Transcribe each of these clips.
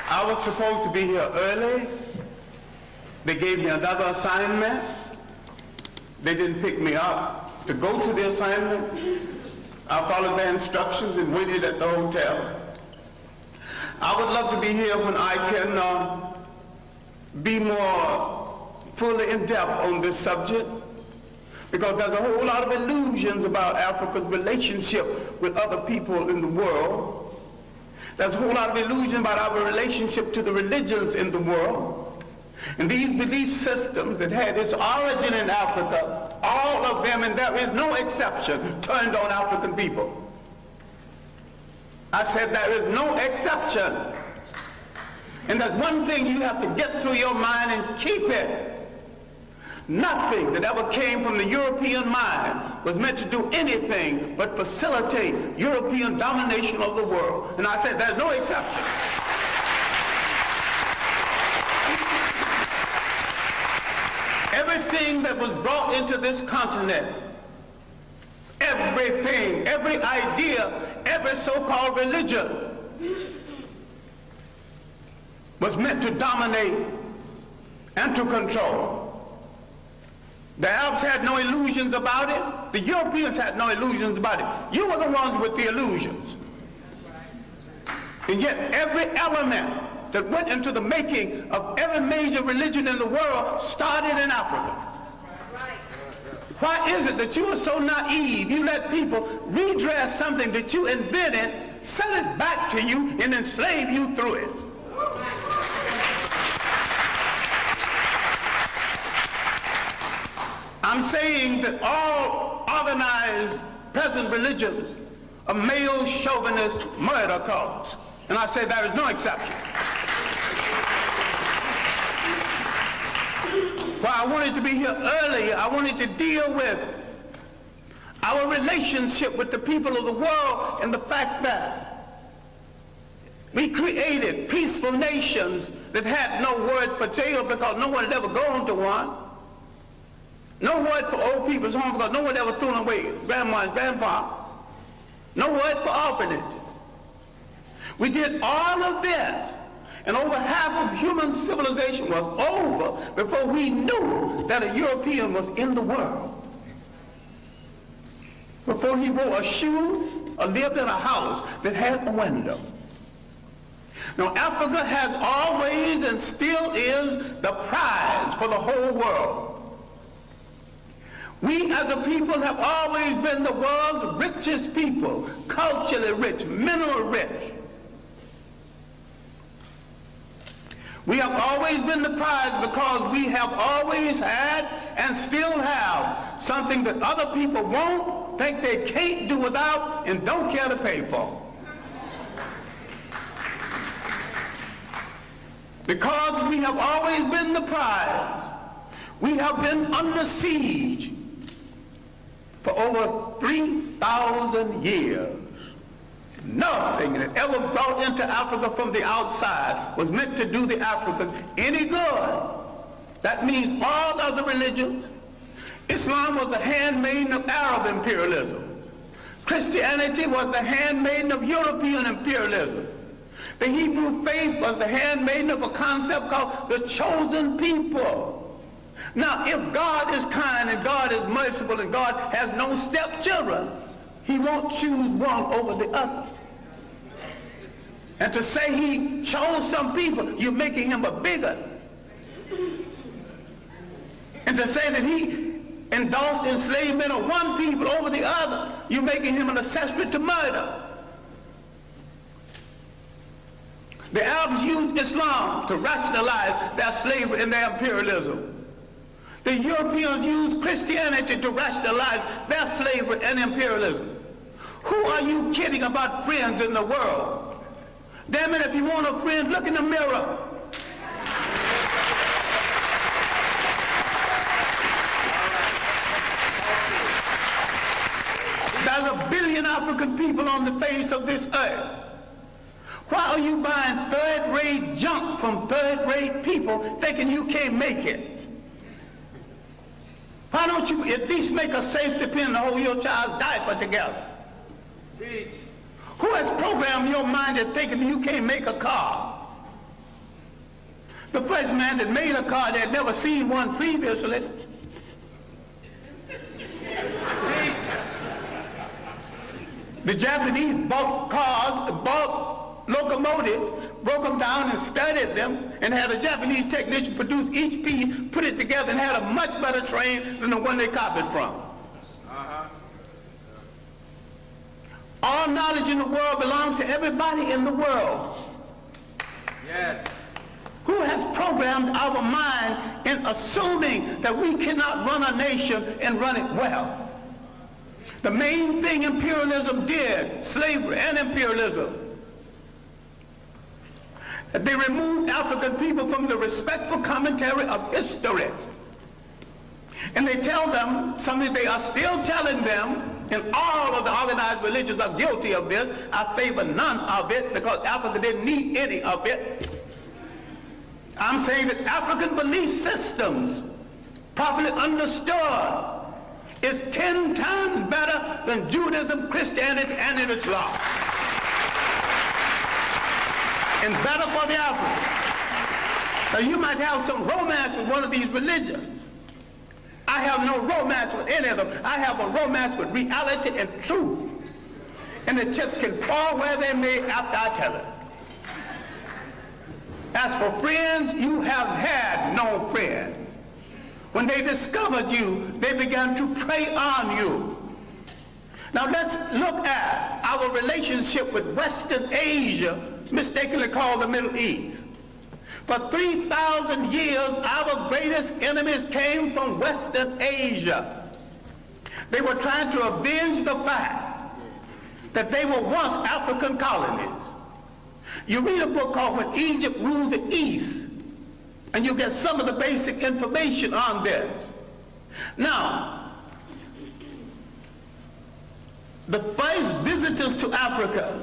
I was supposed to be here early. They gave me another assignment. They didn't pick me up to go to the assignment. I followed their instructions and waited at the hotel. I would love to be here when I can be more fully in depth on this subject, because there's a whole lot of illusions about Africa's relationship with other people in the world. There's a whole lot of illusion about our relationship to the religions in the world. And these belief systems that had its origin in Africa, all of them, and there is no exception, turned on African people. I said there is no exception. And there's one thing you have to get through your mind and keep it. Nothing that ever came from the European mind was meant to do anything but facilitate European domination of the world. And I said there's no exception. Everything that was brought into this continent, everything, every idea, every so-called religion was meant to dominate and to control. The Arabs had no illusions about it. The Europeans had no illusions about it. You were the ones with the illusions. And yet every element that went into the making of every major religion in the world started in Africa. Why is it that you are so naive? You let people redress something that you invented, sell it back to you, and enslave you through it. I'm saying that all organized present religions are male chauvinist murder cults. And I say there is no exception. Why I wanted to be here earlier, I wanted to deal with our relationship with the people of the world and the fact that we created peaceful nations that had no word for jail because no one had ever gone to one. No word for old people's home because no one ever threw them away, grandma and grandpa. No word for orphanages. We did all of this, and over half of human civilization was over before we knew that a European was in the world. Before he wore a shoe or lived in a house that had a window. Now, Africa has always and still is the prize for the whole world. We as a people have always been the world's richest people, culturally rich, mineral rich. We have always been the prize because we have always had and still have something that other people won't, think they can't do without, and don't care to pay for. Because we have always been the prize, we have been under siege for over 3,000 years. Nothing that ever brought into Africa from the outside was meant to do the African any good. That means all other religions. Islam was the handmaiden of Arab imperialism. Christianity was the handmaiden of European imperialism. The Hebrew faith was the handmaiden of a concept called the chosen people. Now, if God is kind and God is merciful and God has no stepchildren, he won't choose one over the other. And to say he chose some people, you're making him a bigot. And to say that he endorsed enslavement of one people over the other, you're making him an accessory to murder. The Arabs used Islam to rationalize their slavery and their imperialism. The Europeans used Christianity to rationalize their slavery and imperialism. Who are you kidding about friends in the world? Damn it, if you want a friend, look in the mirror. There's 1 billion African people on the face of this earth. Why are you buying third-rate junk from third-rate people thinking you can't make it? Why don't you at least make a safety pin to hold your child's diaper together? Teach. Who has programmed your mind into thinking you can't make a car? The first man that made a car, they had never seen one previously. The Japanese bought cars, bought locomotives, broke them down and studied them, and had a Japanese technician produce each piece, put it together, and had a much better train than the one they copied from. All knowledge in the world belongs to everybody in the world. Yes. Who has programmed our mind in assuming that we cannot run a nation and run it well? The main thing imperialism did, slavery and imperialism, that they removed African people from the respectful commentary of history. And they tell them something they are still telling them, and all of the organized religions are guilty of this. I favor none of it because Africa didn't need any of it. I'm saying that African belief systems, properly understood, is 10 times better than Judaism, Christianity, and Islam. And better for the African. So you might have some romance with one of these religions. I have no romance with any of them. I have a romance with reality and truth. And the chips can fall where they may after I tell it. As for friends, you have had no friends. When they discovered you, they began to prey on you. Now let's look at our relationship with Western Asia, mistakenly called the Middle East. For 3,000 years, our greatest enemies came from Western Asia. They were trying to avenge the fact that they were once African colonies. You read a book called When Egypt Ruled the East, and you get some of the basic information on this. Now, the first visitors to Africa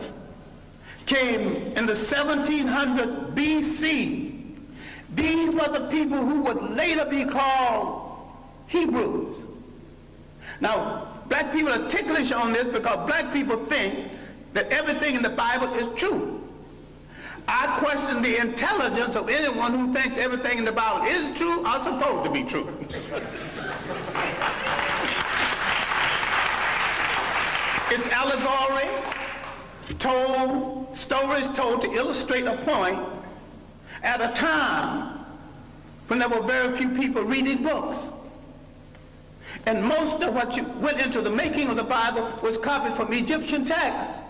came in the 1700s BC. These were the people who would later be called Hebrews. Now, black people are ticklish on this because black people think that everything in the Bible is true. I question the intelligence of anyone who thinks everything in the Bible is true or supposed to be true. It's allegory, stories told to illustrate a point at a time when there were very few people reading books. And most of what went into the making of the Bible was copied from Egyptian texts.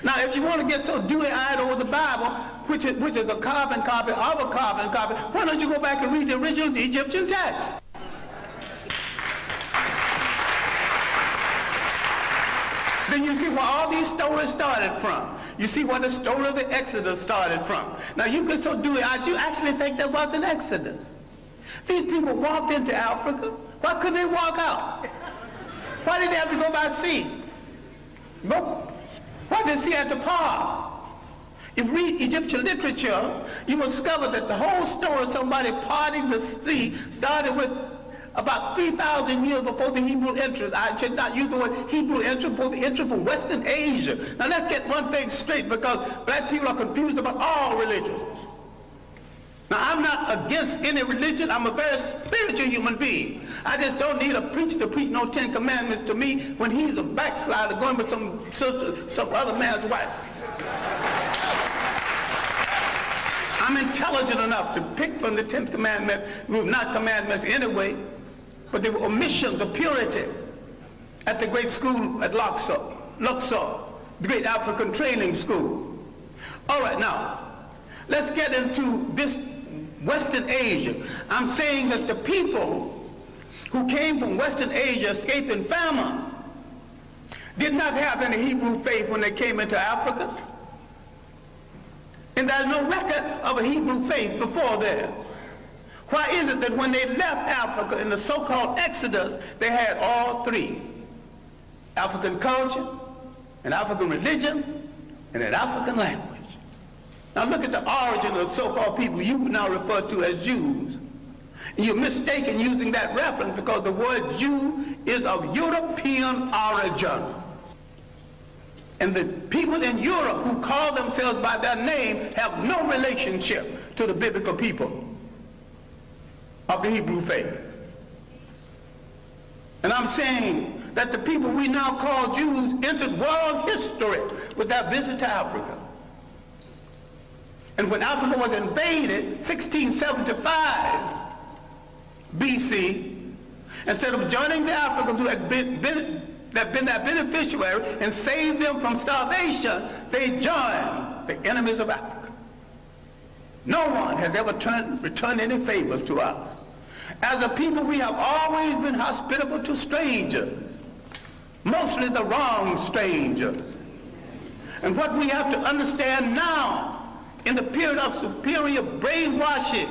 Now, if you want to get so dewy-eyed over the Bible, which is a carbon copy of a carbon copy, why don't you go back and read the original Egyptian text? Then you see where all these stories started from. You see where the story of the Exodus started from. Now, you get so dewy-eyed, you actually think there was an Exodus. These people walked into Africa. Why couldn't they walk out? Why did they have to go by sea? Why did they see at the park? If you read Egyptian literature, you will discover that the whole story of somebody parting the sea started with about 3,000 years before the Hebrew entrance. I should not use the word Hebrew entrance, but the entrance from Western Asia. Now let's get one thing straight, because black people are confused about all religions. Now, I'm not against any religion. I'm a very spiritual human being. I just don't need a preacher to preach no 10 Commandments to me when he's a backslider going with some sister, some other man's wife. I'm intelligent enough to pick from the 10th commandment, who were not commandments anyway, but they were omissions of purity at the great school at Luxor, the great African training school. All right, now, let's get into this Western Asia. I'm saying that the people who came from Western Asia escaping famine did not have any Hebrew faith when they came into Africa. And there's no record of a Hebrew faith before this. Why is it that when they left Africa in the so-called Exodus, they had all three? African culture, an African religion, and an African language. Now look at the origin of the so-called people you now refer to as Jews. And you're mistaken using that reference because the word Jew is of European origin. And the people in Europe who call themselves by their name have no relationship to the biblical people of the Hebrew faith. And I'm saying that the people we now call Jews entered world history with their visit to Africa. And when Africa was invaded, 1675 BC, instead of joining the Africans who had been their beneficiary and saved them from starvation, they joined the enemies of Africa. No one has ever returned any favors to us. As a people, we have always been hospitable to strangers, mostly the wrong strangers. And what we have to understand now, in the period of superior brainwashing,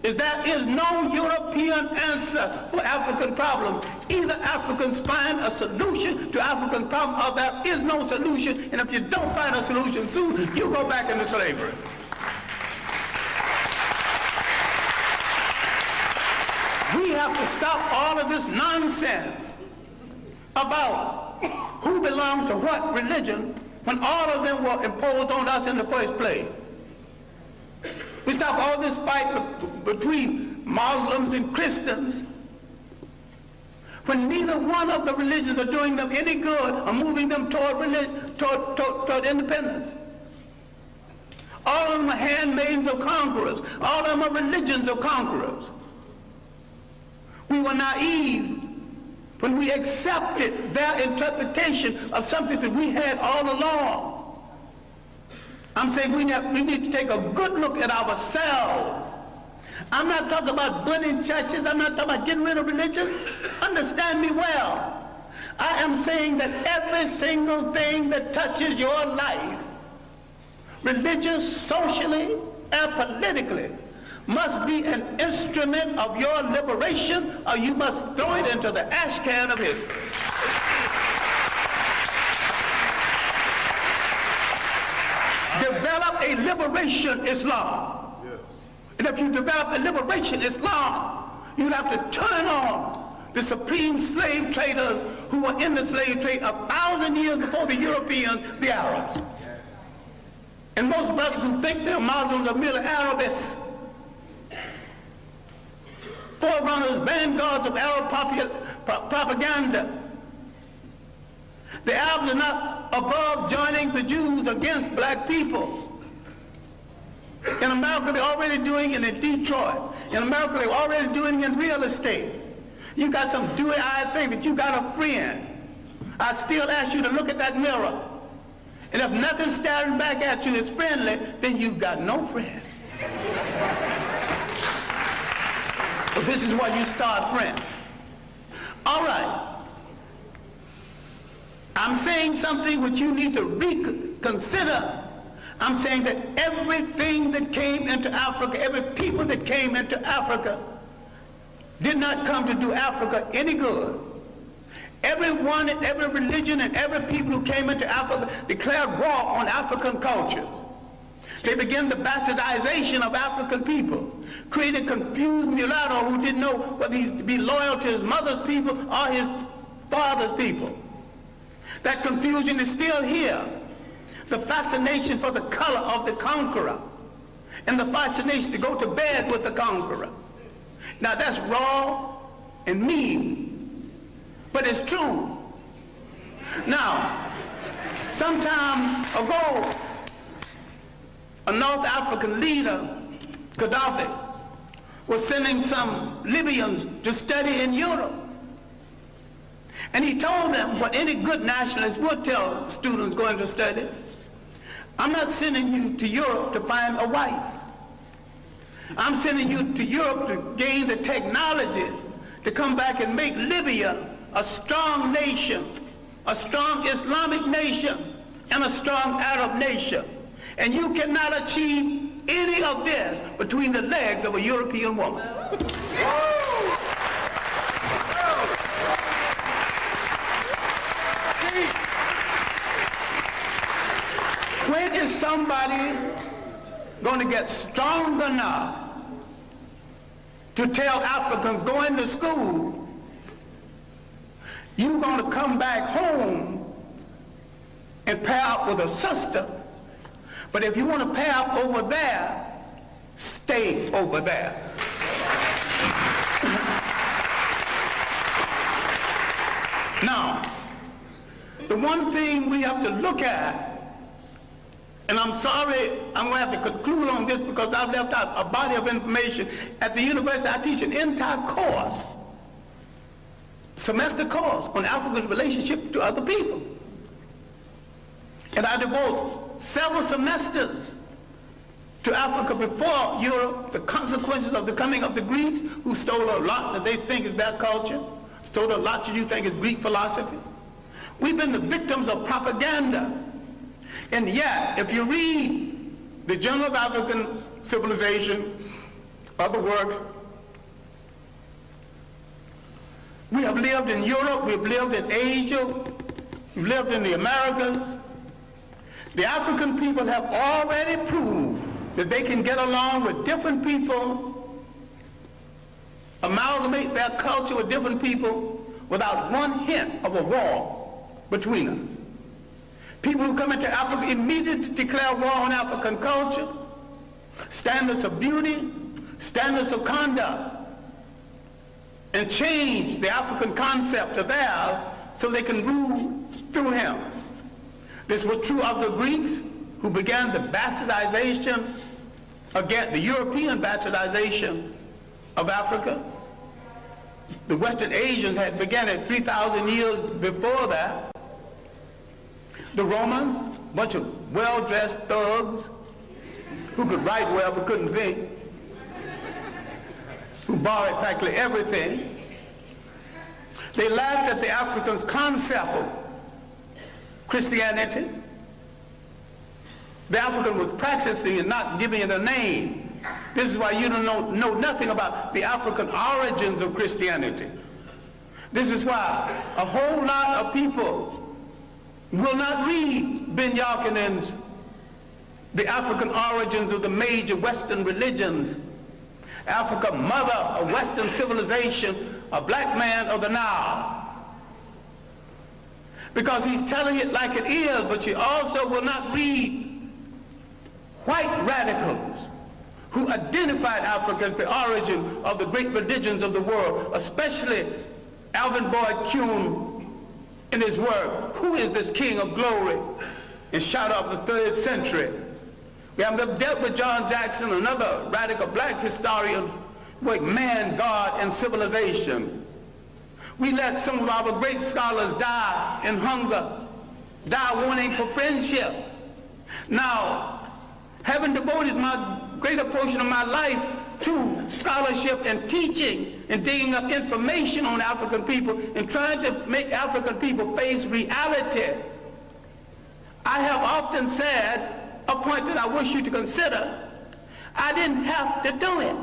is there is no European answer for African problems. Either Africans find a solution to African problems, or there is no solution, and if you don't find a solution soon, you go back into slavery. We have to stop all of this nonsense about who belongs to what religion when all of them were imposed on us in the first place. We stop all this fight between Muslims and Christians when neither one of the religions are doing them any good or moving them toward independence. All of them are handmaids of conquerors. All of them are religions of conquerors. We were naive when we accepted their interpretation of something that we had all along. I'm saying we need to take a good look at ourselves. I'm not talking about burning churches. I'm not talking about getting rid of religions. Understand me well. I am saying that every single thing that touches your life, religious, socially, and politically, must be an instrument of your liberation, or you must throw it into the ash can of history. Develop a liberation Islam. Yes. And if you develop a liberation Islam, you'd have to turn on the supreme slave traders who were in the slave trade 1,000 years before the Europeans, the Arabs. Yes. And most brothers who think they're Muslims are merely Arabists. Forerunners, vanguards of Arab propaganda. The Arabs are not above joining the Jews against black people. In America, they're already doing it in Detroit. In America, they're already doing it in real estate. You got some dewy-eyed thing that you got a friend. I still ask you to look at that mirror. And if nothing staring back at you is friendly, then you've got no friend. But this is why you start friends. All right. I'm saying something which you need to reconsider. I'm saying that everything that came into Africa, every people that came into Africa, did not come to do Africa any good. Everyone and every religion and every people who came into Africa declared war on African cultures. They began the bastardization of African people, created confused mulatto who didn't know whether he'd be loyal to his mother's people or his father's people. That confusion is still here. The fascination for the color of the conqueror and the fascination to go to bed with the conqueror. Now that's raw and mean, but it's true. Now, some time ago, a North African leader, Gaddafi, was sending some Libyans to study in Europe. And he told them what any good nationalist would tell students going to study: I'm not sending you to Europe to find a wife. I'm sending you to Europe to gain the technology to come back and make Libya a strong nation, a strong Islamic nation, and a strong Arab nation. And you cannot achieve any of this between the legs of a European woman. When is somebody going to get strong enough to tell Africans going to school, you're going to come back home and pair up with a sister. But if you want to pair up over there, stay over there. Now, the one thing we have to look at, and I'm sorry, I'm going to have to conclude on this because I've left out a body of information. At the university, I teach an entire course, semester course, on Africa's relationship to other people. And I devote several semesters to Africa before Europe, the consequences of the coming of the Greeks, who stole a lot that they think is their culture, stole a lot that you think is Greek philosophy. We've been the victims of propaganda. And yet, if you read the Journal of African Civilization, other works, we have lived in Europe, we've lived in Asia, we've lived in the Americas. The African people have already proved that they can get along with different people, amalgamate their culture with different people without one hint of a war between us. People who come into Africa immediately declare war on African culture, standards of beauty, standards of conduct, and change the African concept of theirs so they can rule through him. This was true of the Greeks, who began the bastardization, again, the European bastardization of Africa. The Western Asians had begun it 3,000 years before that. The Romans, a bunch of well-dressed thugs who could write well but couldn't think, who borrowed practically everything. They laughed at the Africans' concept of Christianity. The African was practicing and not giving it a name. This is why you don't know nothing about the African origins of Christianity. This is why a whole lot of people will not read Ben Yakinen's The African Origins of the Major Western Religions, Africa, Mother of Western Civilization, a Black Man of the Nile. Because he's telling it like it is, but you also will not read white radicals who identified Africa as the origin of the great religions of the world, especially Alvin Boyd Kuhn in his work, Who is This King of Glory? In Shadow of the 3rd Century. We have dealt with John Jackson, another radical black historian, with man, God, and civilization. We let some of our great scholars die in hunger, die wanting for friendship. Now, having devoted my greater portion of my life to scholarship and teaching and digging up information on African people and trying to make African people face reality, I have often said, a point that I wish you to consider, I didn't have to do it.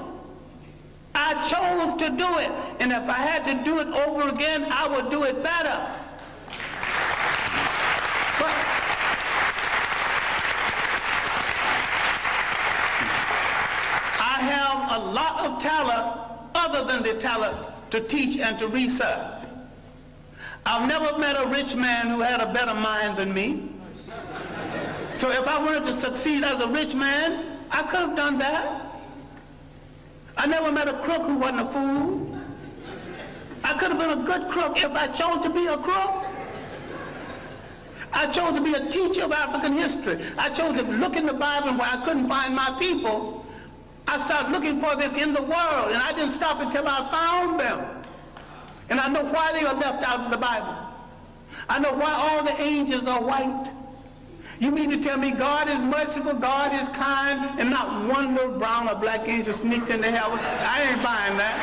I chose to do it, and if I had to do it over again, I would do it better. But I have a lot of talent other than the talent to teach and to research. I've never met a rich man who had a better mind than me. So if I wanted to succeed as a rich man, I could have done that. I never met a crook who wasn't a fool. I could have been a good crook if I chose to be a crook. I chose to be a teacher of African history. I chose to look in the Bible, and where I couldn't find my people, I started looking for them in the world, and I didn't stop until I found them. And I know why they are left out of the Bible. I know why all the angels are white. You mean to tell me God is merciful, God is kind, and not one little brown or black angel sneaked into heaven? I ain't buying that.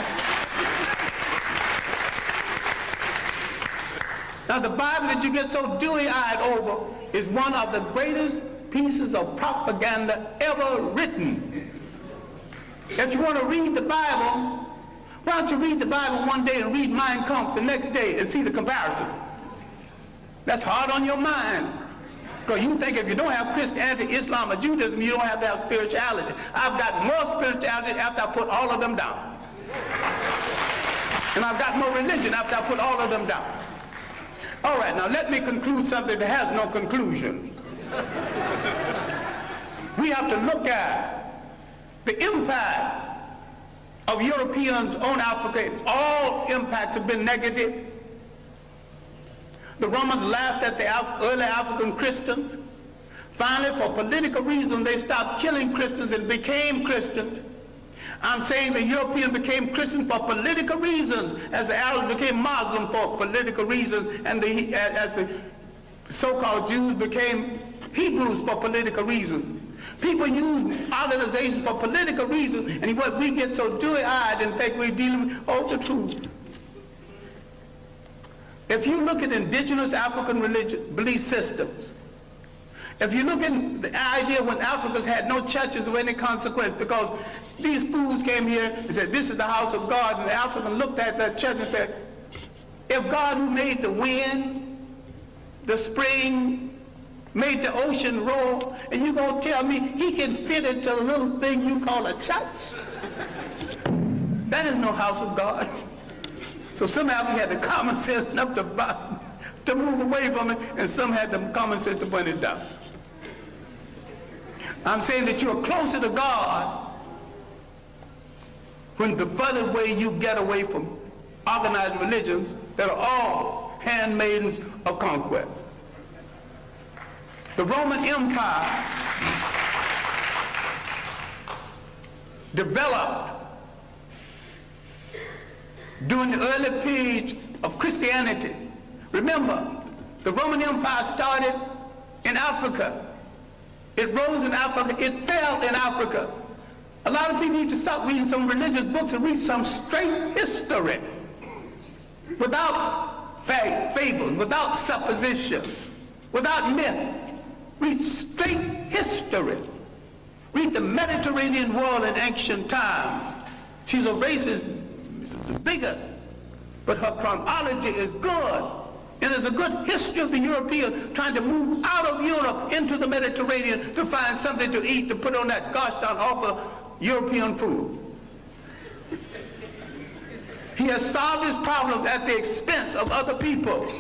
Now the Bible that you get so dewy-eyed over is one of the greatest pieces of propaganda ever written. If you want to read the Bible, why don't you read the Bible one day and read Mein Kampf the next day and see the comparison? That's hard on your mind. Because you think if you don't have Christianity, Islam, or Judaism, you don't have to have spirituality. I've got more spirituality after I put all of them down. And I've got more religion after I put all of them down. All right, now let me conclude something that has no conclusion. We have to look at the impact of Europeans on Africa. All impacts have been negative. The Romans laughed at the early African Christians. Finally, for political reasons, they stopped killing Christians and became Christians. I'm saying the Europeans became Christians for political reasons, as the Arabs became Muslim for political reasons, and as the so-called Jews became Hebrews for political reasons. People use organizations for political reasons, and what we get so dewy-eyed and think we're dealing with the truth. If you look at indigenous African belief systems, if you look at the idea when Africans had no churches of any consequence because these fools came here and said, this is the house of God, and the African looked at that church and said, if God who made the wind, the spring, made the ocean roar, and you're going to tell me he can fit into a little thing you call a church? That is no house of God. So some Africans had the common sense enough to move away from it, and some had the common sense to burn it down. I'm saying that you're closer to God when the further way you get away from organized religions that are all handmaidens of conquest. The Roman Empire developed during the early period of Christianity. Remember, the Roman Empire started in Africa. It rose in Africa. It fell in Africa. A lot of people need to stop reading some religious books and read some straight history without fable, without supposition, without myth. Read straight history. Read the Mediterranean world in ancient times. She's a racist, bigger, but her chronology is good. And there's a good history of the European trying to move out of Europe into the Mediterranean to find something to eat, to put on that gosh darn awful European food. He has solved his problem at the expense of other people.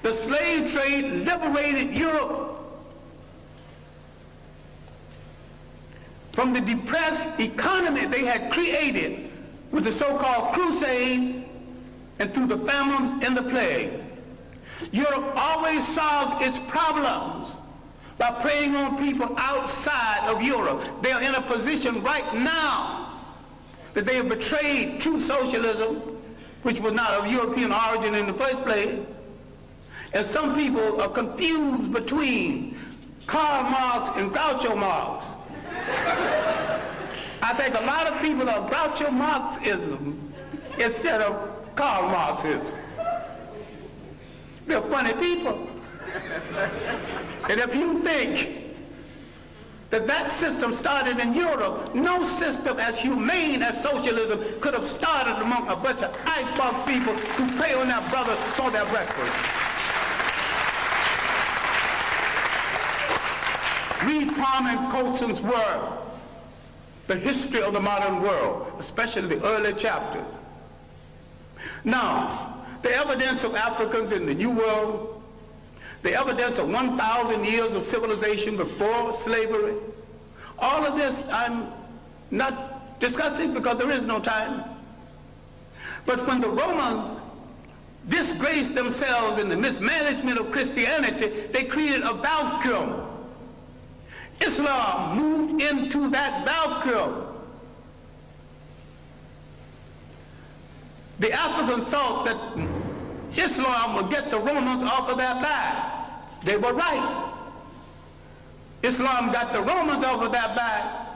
The slave trade liberated Europe from the depressed economy they had created with the so-called Crusades and through the famines and the plagues. Europe always solves its problems by preying on people outside of Europe. They are in a position right now that they have betrayed true socialism, which was not of European origin in the first place. And some people are confused between Karl Marx and Groucho Marx. I think a lot of people are Groucho Marxism instead of Karl Marxism. They're funny people. And if you think that that system started in Europe, no system as humane as socialism could have started among a bunch of icebox people who prey on their brothers for their breakfast. Read Kwame Colson's work, The History of the Modern World, especially the early chapters. Now, the evidence of Africans in the New World, the evidence of 1,000 years of civilization before slavery, all of this I'm not discussing because there is no time. But when the Romans disgraced themselves in the mismanagement of Christianity, they created a vacuum. Islam moved into that vacuum. The Africans thought that Islam would get the Romans off of their back. They were right. Islam got the Romans off of their back,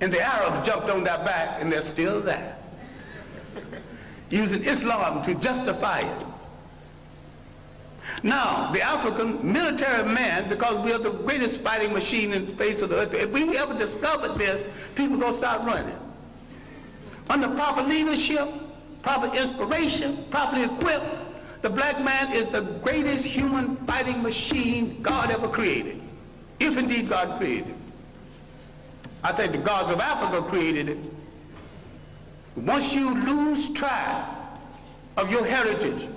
and the Arabs jumped on their back, and they're still there, using Islam to justify it. Now, the African military man, because we are the greatest fighting machine in the face of the earth, if we ever discovered this, people are going to start running. Under proper leadership, proper inspiration, properly equipped, the black man is the greatest human fighting machine God ever created, if indeed God created it. I think the gods of Africa created it. Once you lose track of your heritage,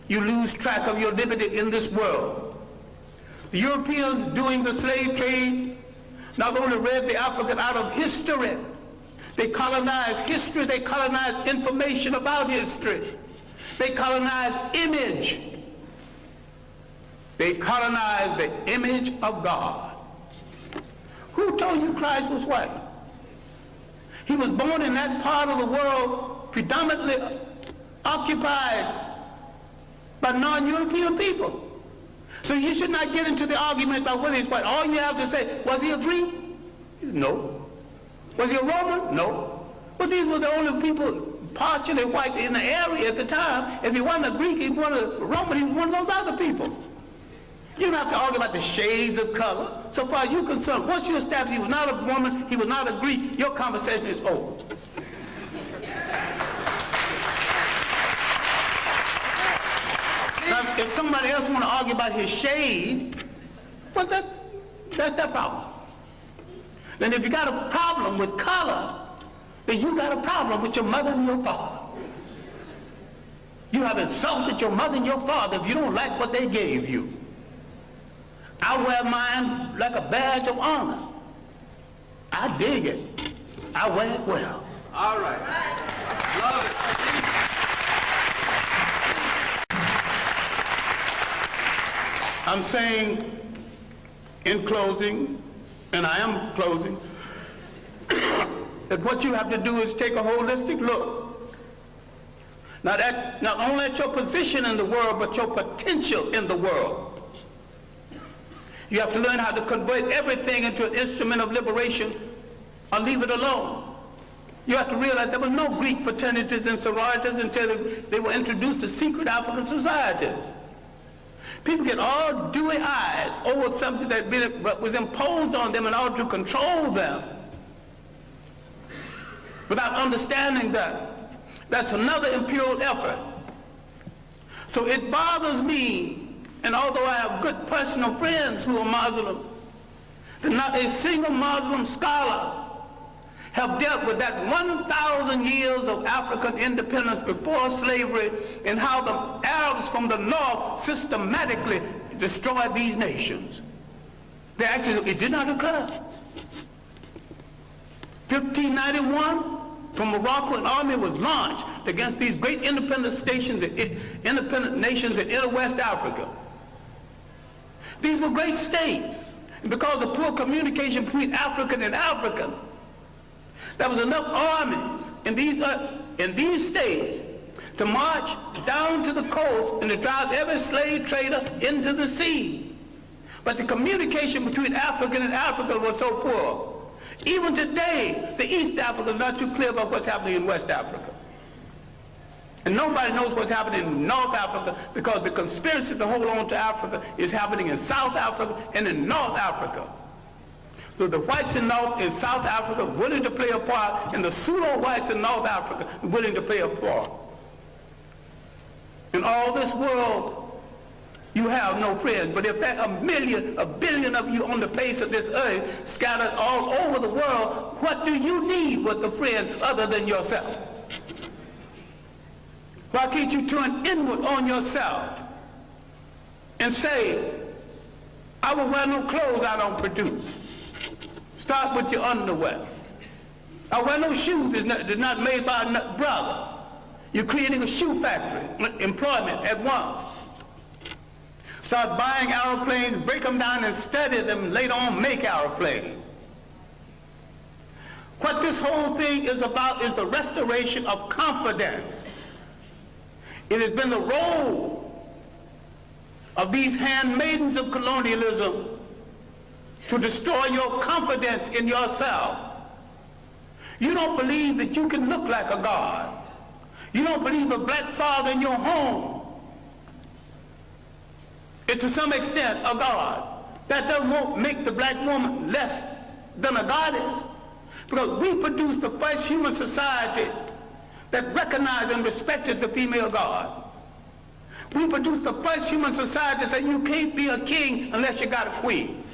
you lose track of your liberty in this world. The Europeans doing the slave trade not only read the African out of history, they colonized history, they colonized information about history, they colonized image. They colonized the image of God. Who told you Christ was white? He was born in that part of the world predominantly occupied by non-European people. So you should not get into the argument about whether he's white. All you have to say, was he a Greek? No. Was he a Roman? No. But these were the only people partially white in the area at the time. If he wasn't a Greek, he wasn't a Roman, he was one of those other people. You don't have to argue about the shades of color. So far as you're concerned, once you establish he was not a Roman, he was not a Greek, your conversation is over. Now, if somebody else want to argue about his shade, well, that's their problem. Then if you got a problem with color, then you got a problem with your mother and your father. You have insulted your mother and your father if you don't like what they gave you. I wear mine like a badge of honor. I dig it. I wear it well. All right. Love it. I'm saying in closing, and I am closing, that what you have to do is take a holistic look. Not only at your position in the world, but your potential in the world. You have to learn how to convert everything into an instrument of liberation or leave it alone. You have to realize there was no Greek fraternities and sororities until they were introduced to secret African societies. People get all dewy-eyed over something that was imposed on them in order to control them without understanding that. That's another imperial effort. So it bothers me, and although I have good personal friends who are Muslim, that not a single Muslim scholar have dealt with that 1,000 years of African independence before slavery and how the Arabs from the north systematically destroyed these nations. It did not occur. 1591, from Morocco, an army was launched against these great independent nations in inner West Africa. These were great states. And because of poor communication between African and African, there was enough armies in these states to march down to the coast and to drive every slave trader into the sea. But the communication between African and African was so poor. Even today, the East Africa is not too clear about what's happening in West Africa. And nobody knows what's happening in North Africa because the conspiracy to hold on to Africa is happening in South Africa and in North Africa. So the whites in South Africa willing to play a part, and the pseudo-whites in North Africa willing to play a part. In all this world, you have no friends. But if there are a billion of you on the face of this earth scattered all over the world, what do you need with a friend other than yourself? Why can't you turn inward on yourself and say, I will wear no clothes I don't produce. Start with your underwear. I wear no shoes that's not made by a brother. You're creating a shoe factory, employment at once. Start buying airplanes, break them down and study them, and later on make airplanes. What this whole thing is about is the restoration of confidence. It has been the role of these handmaidens of colonialism to destroy your confidence in yourself. You don't believe that you can look like a god. You don't believe a black father in your home is to some extent a god. That doesn't make the black woman less than a goddess. Because we produced the first human society that recognized and respected the female god. We produced the first human society that said you can't be a king unless you got a queen.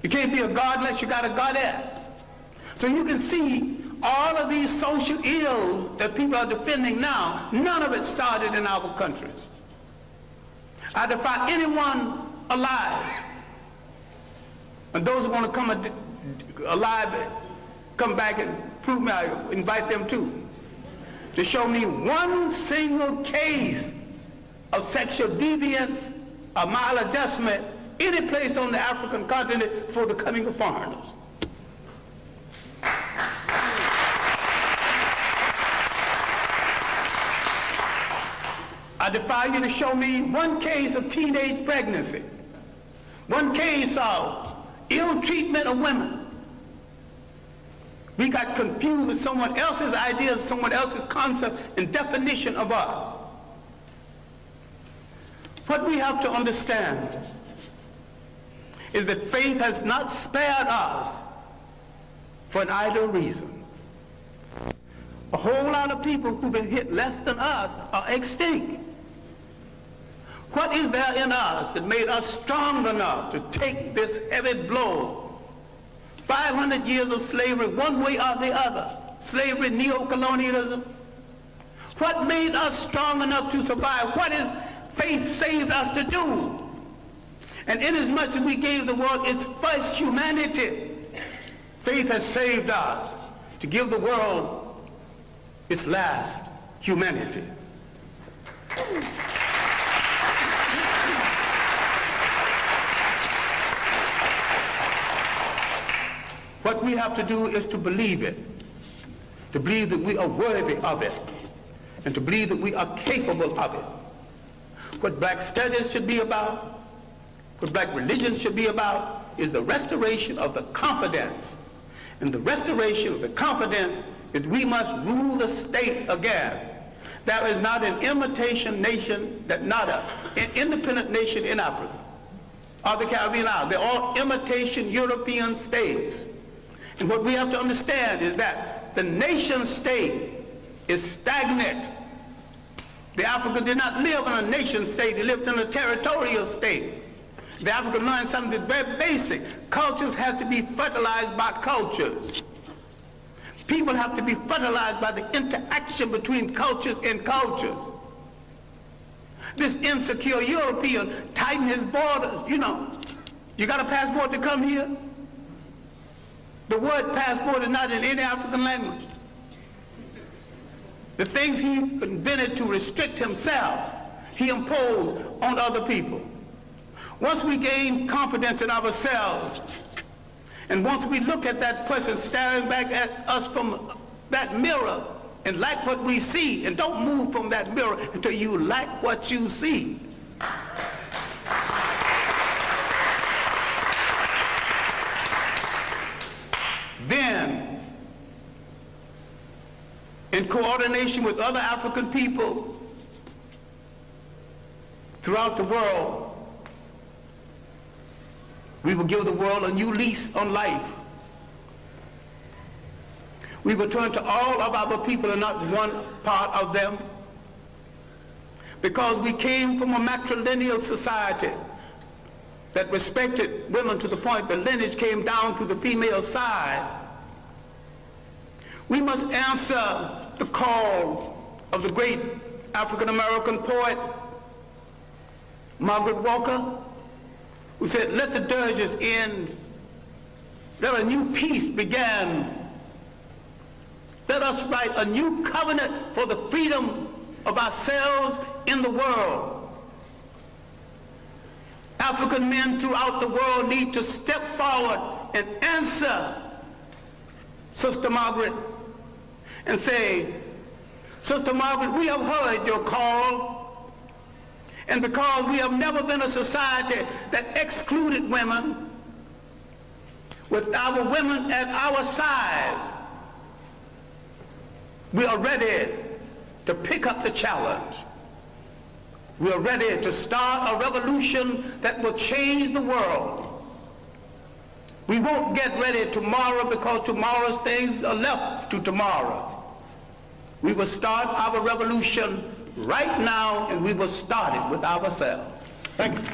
You can't be a god unless you got a goddess. So you can see all of these social ills that people are defending now, none of it started in our countries. I defy anyone alive, and those who want to come alive, come back and prove me, I invite them too, to show me one single case of sexual deviance or maladjustment any place on the African continent before the coming of foreigners. I defy you to show me one case of teenage pregnancy, one case of ill treatment of women. We got confused with someone else's ideas, someone else's concept and definition of us. What we have to understand is that faith has not spared us for an idle reason. A whole lot of people who've been hit less than us are extinct. What is there in us that made us strong enough to take this heavy blow? 500 years of slavery, one way or the other. Slavery, neo-colonialism. What made us strong enough to survive? What is faith saved us to do? And inasmuch as we gave the world its first humanity, faith has saved us to give the world its last humanity. What we have to do is to believe it, to believe that we are worthy of it, and to believe that we are capable of it. What black studies should be about, what black religion should be about, is the restoration of the confidence. And the restoration of the confidence is we must rule the state again. There is not an imitation nation, not an independent nation in Africa or the Caribbean Islands. They're all imitation European states. And what we have to understand is that the nation state is stagnant. The African did not live in a nation state, he lived in a territorial state. The African learned something that's very basic. Cultures have to be fertilized by cultures. People have to be fertilized by the interaction between cultures and cultures. This insecure European tightened his borders. You know, you got a passport to come here? The word passport is not in any African language. The things he invented to restrict himself, he imposed on other people. Once we gain confidence in ourselves, and once we look at that person staring back at us from that mirror and like what we see, and don't move from that mirror until you like what you see. Then, in coordination with other African people throughout the world, we will give the world a new lease on life. We will turn to all of our people and not one part of them, because we came from a matrilineal society that respected women to the point that lineage came down to the female side. We must answer the call of the great African-American poet, Margaret Walker, who said, "Let the dirges end, let a new peace begin. Let us write a new covenant for the freedom of ourselves in the world." African men throughout the world need to step forward and answer Sister Margaret and say, "Sister Margaret, we have heard your call, and because we have never been a society that excluded women, with our women at our side, we are ready to pick up the challenge. We are ready to start a revolution that will change the world. We won't get ready tomorrow because tomorrow's things are left to tomorrow. We will start our revolution right now, and we will start it with ourselves." Thank you.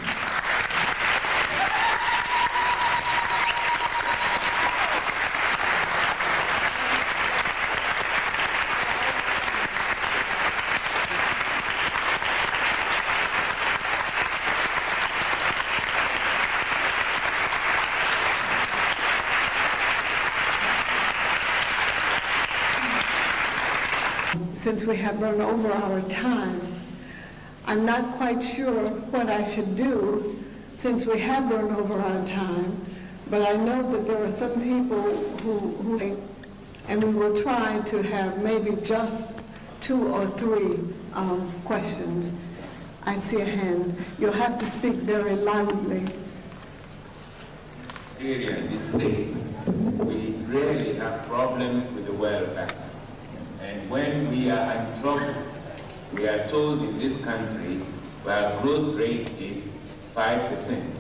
since we have run over our time. I'm not quite sure what I should do since we have run over our time, but I know that there are some people who and we will try to have maybe just 2 or 3 questions. I see a hand. You'll have to speak very loudly. Syria is safe. We rarely have problems with the welfare. And when we are in trouble, we are told in this country where growth rate is 5%.